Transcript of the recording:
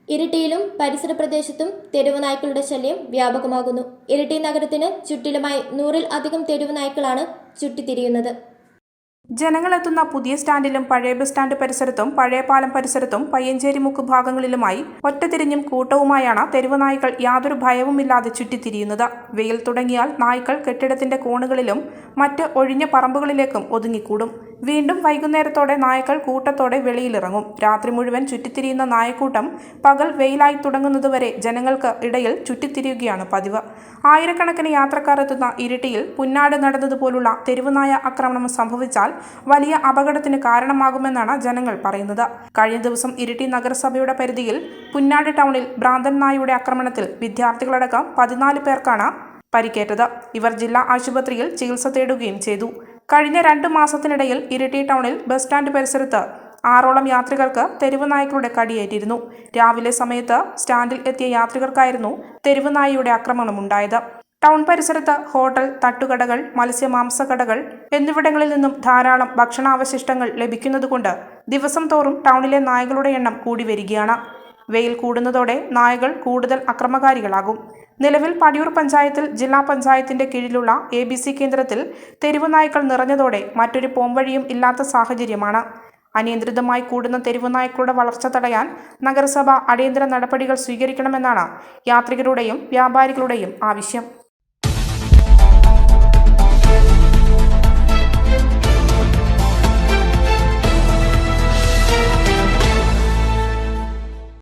ഇരിട്ടിയിലും പരിസര പ്രദേശത്തും തെരുവ് നായ്ക്കളുടെ ശല്യം വ്യാപകമാകുന്നു. ഇരിട്ടി നഗരത്തിന് ചുറ്റിലുമായി 100-ൽ അധികം തെരുവ് നായ്ക്കളാണ് ചുറ്റിത്തിരിയുന്നത്. ജനങ്ങളെത്തുന്ന പുതിയ സ്റ്റാൻഡിലും പഴയ ബസ് സ്റ്റാൻഡ് പരിസരത്തും പഴയ പാലം പരിസരത്തും പയ്യഞ്ചേരി മുക്ക് ഭാഗങ്ങളിലുമായി ഒറ്റതിരിഞ്ഞും കൂട്ടവുമായാണ് തെരുവ് നായ്ക്കൾ യാതൊരു ഭയവുമില്ലാതെ ചുറ്റിത്തിരിയുന്നത്. വെയിൽ തുടങ്ങിയാൽ നായ്ക്കൾ കെട്ടിടത്തിന്റെ കോണുകളിലും മറ്റ് ഒഴിഞ്ഞ പറമ്പുകളിലേക്കും ഒതുങ്ങിക്കൂടും. വീണ്ടും വൈകുന്നേരത്തോടെ നായ്ക്കൾ കൂട്ടത്തോടെ വെളിയിലിറങ്ങും. രാത്രി മുഴുവൻ ചുറ്റിത്തിരിയുന്ന നായക്കൂട്ടം പകൽ വെയിലായി തുടങ്ങുന്നതുവരെ ജനങ്ങൾക്ക് ഇടയിൽ ചുറ്റിത്തിരിയുകയാണ് പതിവ്. ആയിരക്കണക്കിന് യാത്രക്കാർ എത്തുന്ന ഇരിട്ടിയിൽ പുന്നാട് നടന്നതുപോലുള്ള തെരുവുനായ ആക്രമണം സംഭവിച്ചാൽ വലിയ അപകടത്തിന് കാരണമാകുമെന്നാണ് ജനങ്ങൾ പറയുന്നത്. കഴിഞ്ഞ ദിവസം ഇരിട്ടി നഗരസഭയുടെ പരിധിയിൽ പുന്നാട് ടൗണിൽ ഭ്രാന്തൻ നായയുടെ ആക്രമണത്തിൽ വിദ്യാർത്ഥികളടക്കം 14 പേർക്കാണ് പരിക്കേറ്റത്. ഇവർ ജില്ലാ ആശുപത്രിയിൽ ചികിത്സ തേടുകയും ചെയ്തു. കഴിഞ്ഞ 2 മാസത്തിനിടയിൽ ഇരിട്ടി ടൗണിൽ ബസ് സ്റ്റാൻഡ് പരിസരത്ത് 6ഓളം യാത്രികർക്ക് തെരുവ് നായ്ക്കളുടെ കടിയേറ്റിരുന്നു. രാവിലെ സമയത്ത് സ്റ്റാൻഡിൽ എത്തിയ യാത്രികർക്കായിരുന്നു തെരുവ് നായയുടെ ആക്രമണമുണ്ടായത്. ടൗൺ പരിസരത്ത് ഹോട്ടൽ, തട്ടുകടകൾ, മത്സ്യമാംസ കടകൾ എന്നിവിടങ്ങളിൽ നിന്നും ധാരാളം ഭക്ഷണാവശിഷ്ടങ്ങൾ ലഭിക്കുന്നതുകൊണ്ട് ദിവസം തോറും ടൗണിലെ നായകളുടെ എണ്ണം കൂടി വരികയാണ്. വെയിൽ കൂടുന്നതോടെ നായകൾ കൂടുതൽ അക്രമകാരികളാകും. നിലവിൽ പടിയൂർ പഞ്ചായത്തിൽ ജില്ലാ പഞ്ചായത്തിന്റെ കീഴിലുള്ള ABC കേന്ദ്രത്തിൽ തെരുവ് നായ്ക്കൾ നിറഞ്ഞതോടെ മറ്റൊരു പോംവഴിയും ഇല്ലാത്ത സാഹചര്യമാണ്. അനിയന്ത്രിതമായി കൂടുന്ന തെരുവ് നായ്ക്കളുടെ വളർച്ച തടയാൻ നഗരസഭ അടിയന്തര നടപടികൾ സ്വീകരിക്കണമെന്നാണ് യാത്രികരുടെയും വ്യാപാരികളുടെയും ആവശ്യം.